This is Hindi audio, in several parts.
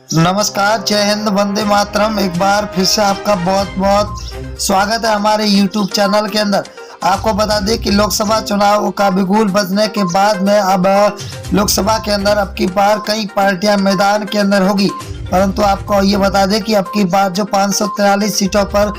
नमस्कार, जय हिंद, वंदे मातरम। एक बार फिर से आपका बहुत बहुत स्वागत है हमारे YouTube चैनल के अंदर। आपको बता दें कि लोकसभा चुनाव का बिगुल बजने के बाद में अब लोकसभा के अंदर अब की बार कई पार्टियां मैदान के अंदर होगी, परंतु आपको ये बता दें कि अब की बार जो 543 सीटों पर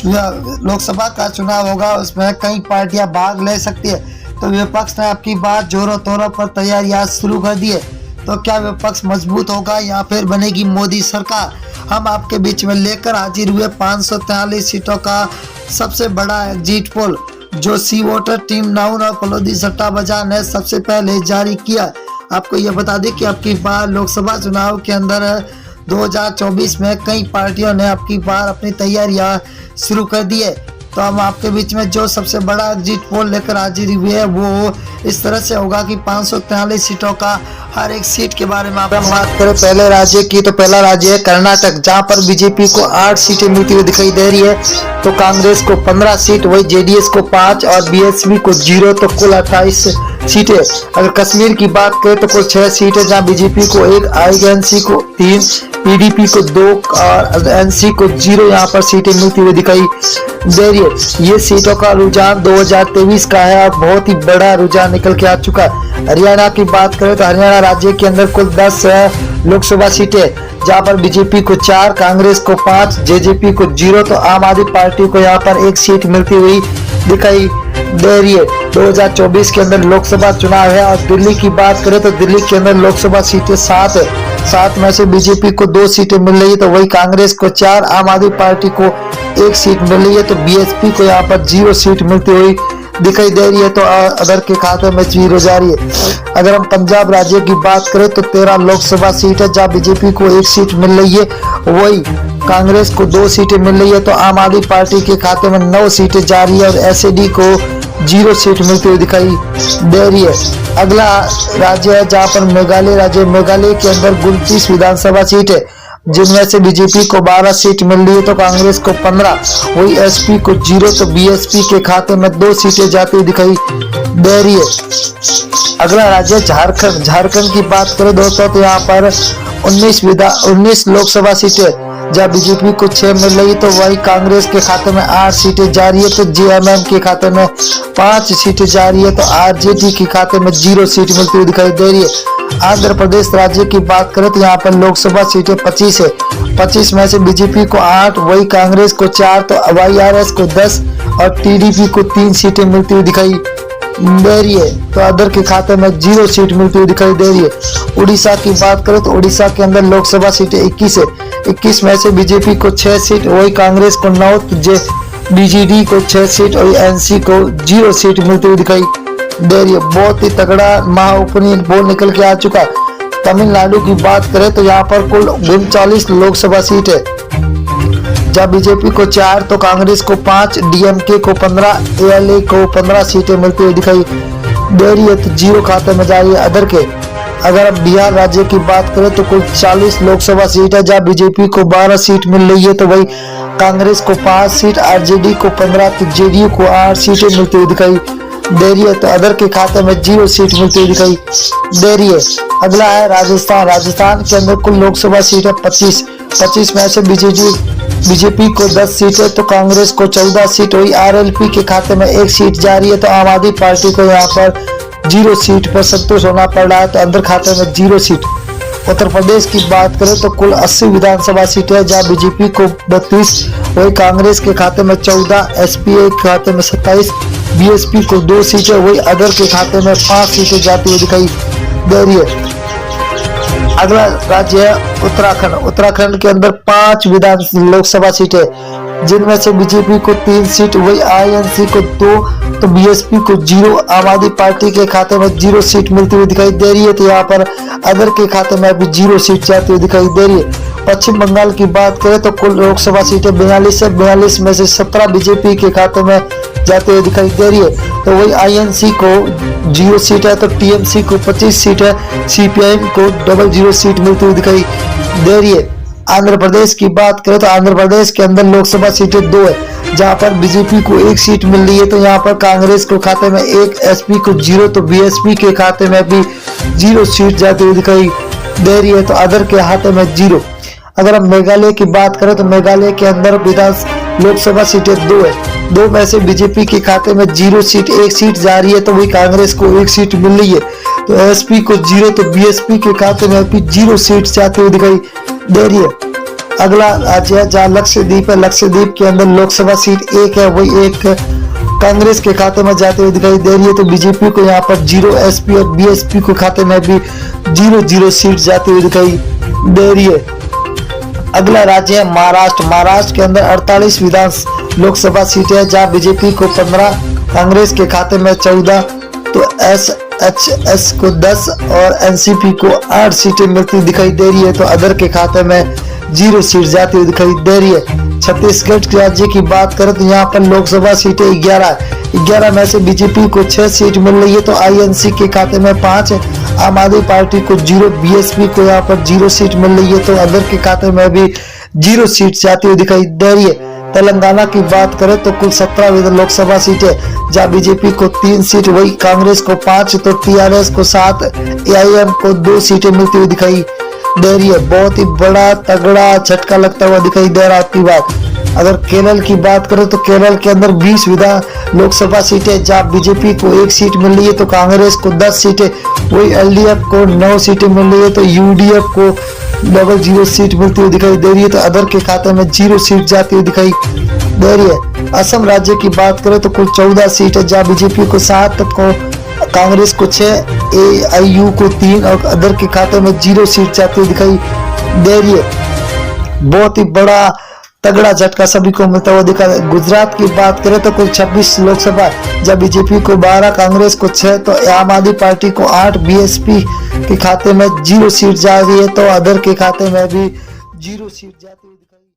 लोकसभा का चुनाव होगा उसमें कई पार्टियां भाग ले सकती है। तो विपक्ष ने अब की बार जोरों तोरों पर तैयारियां शुरू कर दी है। तो क्या विपक्ष मजबूत होगा या फिर बनेगी मोदी सरकार? हम आपके बीच में लेकर हाजिर हुए 543 सीटों का सबसे बड़ा एग्जिट पोल जो सी वोटर टीम नाउन और फलोदी सट्टा बाजार ने सबसे पहले जारी किया। आपको ये बता दें कि अब की बार लोकसभा चुनाव के अंदर 2024 में कई पार्टियों ने अब की बार अपनी तैयारियां शुरू कर दी है। तो हम आपके बीच में जो सबसे बड़ा एग्जिट पोल लेकर हाजिर हुए है वो इस तरह से होगा कि 543 सीटों का हर एक सीट के बारे में आप बात करें पहले राज्य की, तो पहला राज्य है कर्नाटक, जहां पर बीजेपी को 8 सीटें मिलती हुई दिखाई दे रही है। तो कांग्रेस को 15 सीट, वही जेडीएस को 5 और बीएसपी को 0, तो कुल 28 सीटें। अगर कश्मीर की बात करें तो कुल 6 सीटें, जहां बीजेपी को 1, आईएनसी को 3, पीडीपी को 2 और एनसी को 0 यहाँ पर सीटें मिलती हुई दिखाई दे रही है। ये सीटों का रुझान 2023 का है और बहुत ही बड़ा रुझान निकल के आ चुका है। हरियाणा की बात करें तो हरियाणा राज्य के अंदर कुल 10 लोकसभा सीटें, जहां पर बीजेपी को 4, कांग्रेस को 5, जेजेपी को 0, तो आम आदमी पार्टी को यहाँ पर 1 सीट मिलती हुई दिखाई दे रही है। 2024 के अंदर लोकसभा चुनाव है। और दिल्ली की बात करें तो दिल्ली के अंदर लोकसभा सीटें 7 है। 7 में से बीजेपी को 2 सीटें मिल रही है, तो वही कांग्रेस को 4, आम आदमी पार्टी को 1 सीट मिल रही है, तो बीएसपी को यहाँ पर 0 सीट मिलती हुई दिखाई दे रही है। तो अदर के खाते में 0 जा रही है। अगर हम पंजाब राज्य की बात करें तो 13 लोकसभा सीट है, जहाँ बीजेपी को 1 सीट मिल रही है, वही कांग्रेस को 2 सीटें मिल रही है, तो आम आदमी पार्टी के खाते में 9 सीटें जा रही है और एसएडी को 0 सीट मिलती हुई दिखाई दे रही है। अगला राज्य है जहाँ पर मेघालय राज्य, मेघालय के अंदर 29 विधानसभा सीट है, जिनमें से बीजेपी को 12 सीट मिल रही है, तो कांग्रेस को 15, वही एसपी को 0, तो बीएसपी के खाते में 2 सीटें जाती हुई दिखाई दे रही है। अगला राज्य झारखंड, झारखंड की बात करें दोस्तों तो यहाँ पर 19 लोकसभा सीटें, जहाँ बीजेपी को 6 मिल रही, तो वही कांग्रेस के खाते में 8 सीटें जा रही है, तो जेएमएम के खाते में 5 सीटें जा रही है, तो आरजेडी के खाते में 0 सीट मिलती हुई दिखाई दे रही है। आंध्र प्रदेश राज्य की बात करें तो यहाँ पर लोकसभा सीटें 25 है। 25 में से बीजेपी को 8, वही कांग्रेस को 4, तो वाईआरएस को 10 और टीडीपी को 3 सीटें मिलती हुई दिखाई दे रही है। तो अदर के खाते में 0 सीट मिलती हुई दिखाई दे रही है। उड़ीसा की बात करें तो उड़ीसा के अंदर लोकसभा सीटें 21 है। 21 में से बीजेपी को 6 सीट, वही कांग्रेस को 9, बीजेडी को 6 सीट और एनसी को 0 सीट मिलती हुई दिखाई दे रही है। बहुत ही तगड़ा महाउपनियन पोल निकल के आ चुका। तमिलनाडु की बात करें तो यहाँ पर कुल 39 लोकसभा सीट है, जहाँ बीजेपी को 4, तो कांग्रेस को 5, डीएमके को 15, एएलए को 15 सीटें मिलती हुई दिखाई दे रही है, तो 0 खाते में जा रही है अदर के। अगर अब बिहार राज्य की बात करें तो कुल 40 लोकसभा सीट है, जहाँ बीजेपी को 12 सीट मिल रही है, तो वही कांग्रेस को 5 सीट, आरजेडी को 15, तो जेडीयू को 8 सीटें मिलती हुई दिखाई दे रही है, तो अदर के खाते में 0 सीट मिलती हुई दिखाई दे रही है। अगला है राजस्थान। राजस्थान के अंदर कुल लोकसभा सीट है 25 में से बीजेपी को 10 सीट है, तो कांग्रेस को 14 सीट, वही आरएलपी के खाते में 1 सीट जा रही है, तो आम आदमी पार्टी को यहाँ पर 0 सीट पर संतोष होना पड़ रहा है, तो अंदर खाते में 0 सीट। उत्तर प्रदेश की बात करें तो कुल 80 विधानसभा सीटें है, जहाँ बीजेपी को 32, वही कांग्रेस के खाते में 14, एसपीआई के खाते में 27, बीएसपी को 2 सीटें, वही अदर के खाते में 5 सीटें जाती हुई दिखाई दे रही है। अगला राज्य है उत्तराखंड। उत्तराखंड के अंदर 5 लोकसभा सीटें, जिनमें से बीजेपी को 3 सीट, वही आईएनसी को 2, तो बीएसपी को 0, आम आदमी पार्टी के खाते में 0 सीट मिलती हुई दिखाई दे रही है, तो यहाँ पर अदर के खाते में अभी 0 सीट जाती हुई दिखाई दे रही है। पश्चिम बंगाल की बात करें तो कुल लोकसभा सीटें 42 है। 42 में से 17 बीजेपी के खाते में जाते हुए दिखाई दे रही है, तो वही आईएनसी को 0 सीट है, तो टीएमसी को 25 सीट है, सीपीआईएम को 00 सीट मिलती हुई दिखाई दे रही है। आंध्र प्रदेश की बात करें तो आंध्र प्रदेश के अंदर लोकसभा सीटें 2 है, जहां पर बीजेपी को 1 सीट मिल रही है, तो यहाँ पर कांग्रेस को खाते में 1, एसपी को 0, तो बीएसपी के खाते में भी 0 सीट जाती हुई दिखाई दे रही है, तो अदर के खाते में 0। अगर हम मेघालय की बात करें तो मेघालय के अंदर लोकसभा सीटें 2 है। 2 में से बीजेपी के खाते में 0 सीट, 1 सीट जा रही है, तो वही कांग्रेस को 1 सीट मिल रही है। तो एसपी को 0, तो बीएसपी के खाते में भी 0 सीट जाती हुई दिखाई दे रही है। अगला राज्य है जहाँ लक्षद्वीप है। लक्षद्वीप के अंदर लोकसभा सीट 1 है, वही 1 कांग्रेस के खाते में जाते हुए दिखाई दे रही है। तो बीजेपी को यहाँ पर 0, एसपी और बीएसपी के खाते में भी 0 सीट जाती हुई दिखाई दे रही है। अगला राज्य है महाराष्ट्र। महाराष्ट्र के अंदर 48 विधान लोकसभा सीटें हैं, जहाँ बीजेपी को 15, कांग्रेस के खाते में 14, तो एसएचएस को 10 और एनसीपी को 8 सीटें मिलती दिखाई दे रही है। तो अदर के खाते में 0 सीट जाती हुई दिखाई दे रही है। छत्तीसगढ़ राज्य की बात करें तो यहाँ पर लोकसभा सीटें 11 में से बीजेपी को 6 सीट मिल रही है, तो आईएनसी के खाते में 5 है। आम आदमी पार्टी को 0, बीएसपी को यहाँ पर 0 सीट मिल रही है, तो अदर के खाते में भी 0 सीट जाती हुई दिखाई दे रही है। तेलंगाना की बात करें तो कुल 17 लोकसभा सीटें, जहाँ बीजेपी को 3 सीट, वही कांग्रेस को 5, तो टीआरएस को 7, एआईएम को 2 सीटें मिलती हुई दिखाई दे रही है। बहुत ही बड़ा तगड़ा झटका लगता हुआ दिखाई दे रहा है आपकी बात। अगर केरल की बात करें तो केरल के अंदर 20 विधान लोकसभा सीटें, जहाँ बीजेपी को 1 सीट मिल रही है, तो कांग्रेस को 10 सीटें, वही एलडीएफ को 9 सीटें मिल रही है, तो यूडीएफ को 0 सीट मिलती हुई दिखाई दे रही है, तो अदर के खाते में 0 सीट जाती हुई दिखाई दे रही है। असम राज्य की बात करें तो कुल 14 सीट है, जहाँ बीजेपी को 7, को कांग्रेस को 6, एआईयू को 3 और अदर के खाते में 0 सीट जाती हुई दिखाई दे रही है। बहुत ही बड़ा तगड़ा झटका सभी को मिलता हुआ दिखा। गुजरात की बात करें तो कुल 26 लोकसभा, जब बीजेपी को 12, कांग्रेस को 6, तो आम आदमी पार्टी को 8, बीएसपी के खाते में 0 सीट जा रही है, तो अदर के खाते में भी 0 सीट जाती हुई दिखाई